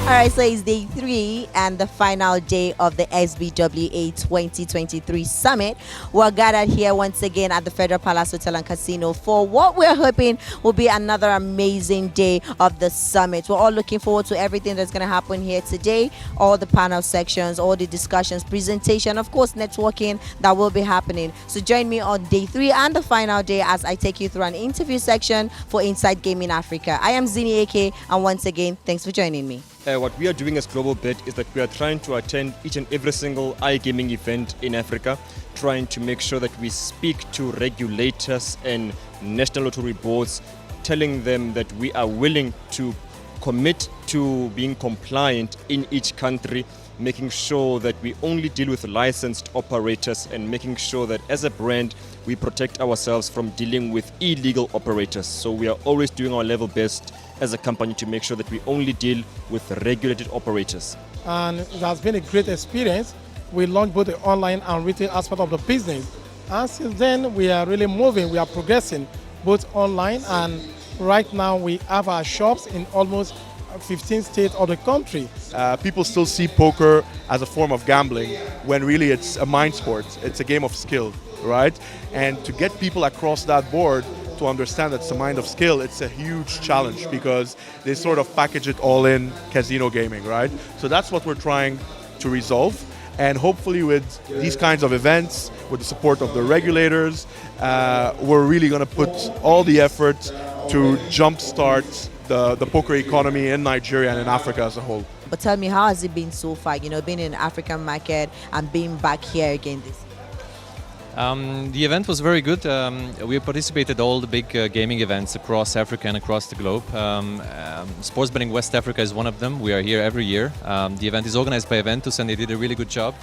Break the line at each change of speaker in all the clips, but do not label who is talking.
All right, so it's day 3 and the final day of the SBWA 2023 summit. We're gathered here once again at the Federal Palace Hotel and Casino for what we're hoping will be another amazing day of the summit. We're all looking forward to everything that's going to happen here today, all the panel sections, all the discussions, presentation, of course, networking that will be happening. So join me on day 3 and the final day as I take you through an interview section for Inside Gaming Africa. I am Zzihi Ekeh, and once again, thanks for joining me.
What we are doing as Global Bet is that we are trying to attend each and every single iGaming event in Africa, trying to make sure that we speak to regulators and national lottery boards, telling them that we are willing to commit to being compliant in each country, making sure that we only deal with licensed operators and making sure that as a brand we protect ourselves from dealing with illegal operators. So we are always doing our level best as a company to make sure that we only deal with regulated operators.
And it has been a great experience. We launched both the online and retail aspect of the business. And since then, we are really moving. We are progressing both online, and right now we have our shops in almost 15 states of the country.
People still see poker as a form of gambling when really it's a mind sport. It's a game of skill, right? And to get people across that board to understand that it's a mind of skill, it's a huge challenge because they sort of package it all in casino gaming, right? So that's what we're trying to resolve. And hopefully with these kinds of events, with the support of the regulators, we're really going to put all the effort to jumpstart the poker economy in Nigeria and in Africa as a whole.
But tell me, how has it been so far, being in the African market and being back here again this year?
The event was very good. We participated all the big gaming events across Africa and across the globe. Sports Betting West Africa is one of them. We are here every year. The event is organized by Eventus and they did a really good job.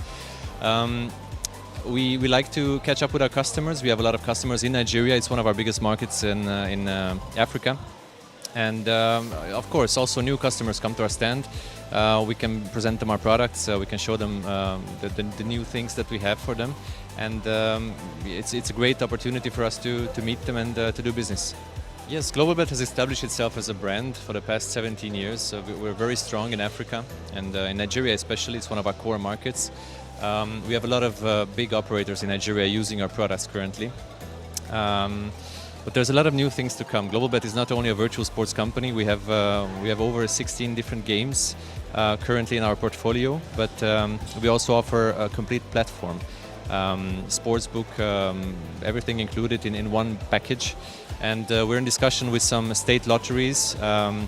We like to catch up with our customers. We have a lot of customers in Nigeria. It's one of our biggest markets in Africa. And of course, also new customers come to our stand. We can present them our products. We can show them the new things that we have for them. And it's a great opportunity for us to meet them and to do business. Yes, GlobalBet has established itself as a brand for the past 17 years. So we're very strong in Africa and in Nigeria especially. It's one of our core markets. We have a lot of big operators in Nigeria using our products currently. But there's a lot of new things to come. GlobalBet is not only a virtual sports company. We have over 16 different games currently in our portfolio, but we also offer a complete platform. Sportsbook, everything included in one package. And we're in discussion with some state lotteries to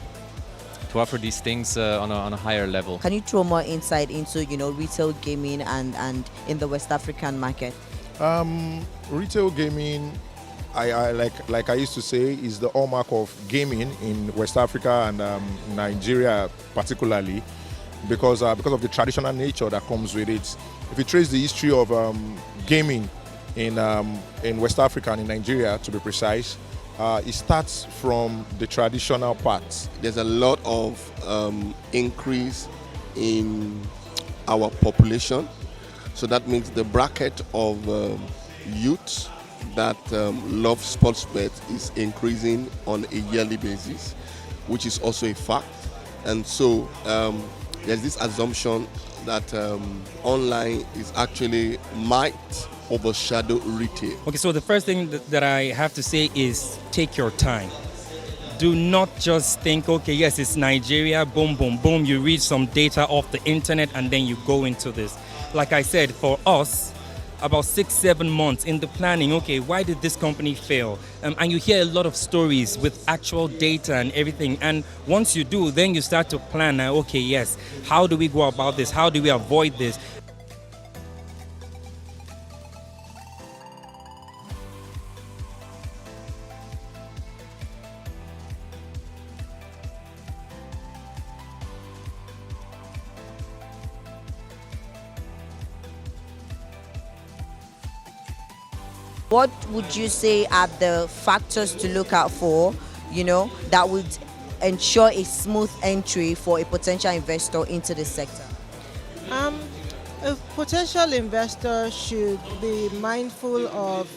offer these things on a higher level.
Can you throw more insight into, retail gaming and in the West African market?
Retail gaming, like I used to say, is the hallmark of gaming in West Africa and Nigeria particularly, because of the traditional nature that comes with it. If you trace the history of gaming in West Africa and in Nigeria, to be precise, it starts from the traditional parts.
There's a lot of increase in our population, so that means the bracket of youth that love sports bet is increasing on a yearly basis, which is also a fact. And so there's this assumption that online is actually might overshadow retail.
Okay, so the first thing that I have to say is take your time. Do not just think, okay, yes, it's Nigeria, boom, boom, boom. You read some data off the internet and then you go into this. Like I said, for us, about 6-7 months in the planning, okay, why did this company fail? And you hear a lot of stories with actual data and everything. And once you do, then you start to plan, okay, yes, how do we go about this? How do we avoid this?
What would you say are the factors to look out for, that would ensure a smooth entry for a potential investor into the sector?
A potential investor should be mindful of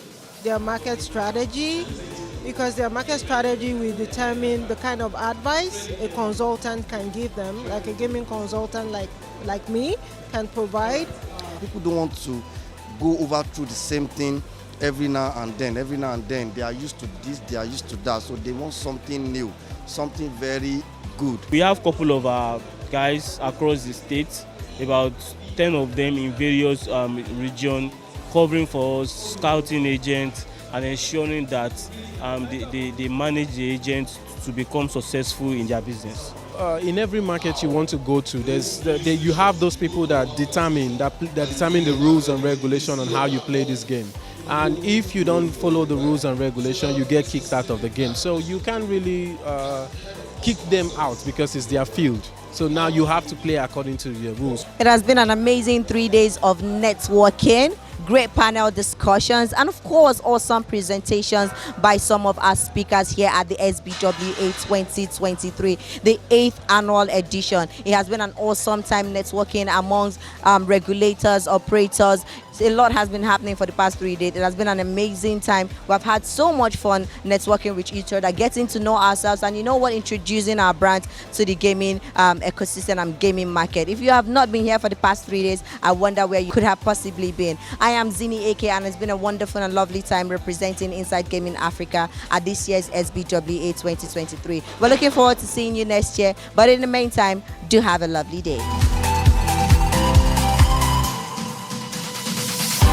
their market strategy, because their market strategy will determine the kind of advice a consultant can give them, like a gaming consultant like me can provide.
People don't want to go over through the same thing every now and then. They are used to this, they are used to that, so they want something new, something very good.
We have a couple of guys across the states, about 10 of them in various regions, covering for us, scouting agents, and ensuring that they manage the agents to become successful in their business.
In every market you want to go to, you have those people that determine the rules and regulation on how you play this game. And if you don't follow the rules and regulation, you get kicked out of the game. So you can't really kick them out because it's their field. So now you have to play according to the rules.
It has been an amazing 3 days of networking, great panel discussions, and of course awesome presentations by some of our speakers here at the SBWA 2023, the 8th annual edition. It has been an awesome time networking amongst regulators, operators. A lot has been happening for the past 3 days. It has been an amazing time. We've had so much fun networking with each other, getting to know ourselves, and you know what, introducing our brand to the gaming ecosystem and gaming market. If you have not been here for the past 3 days, I wonder where you could have possibly been. I am Zzihi Ekeh, and it's been a wonderful and lovely time representing Inside Gaming Africa at this year's SBWA 2023. We're looking forward to seeing you next year, but in the meantime, do have a lovely day.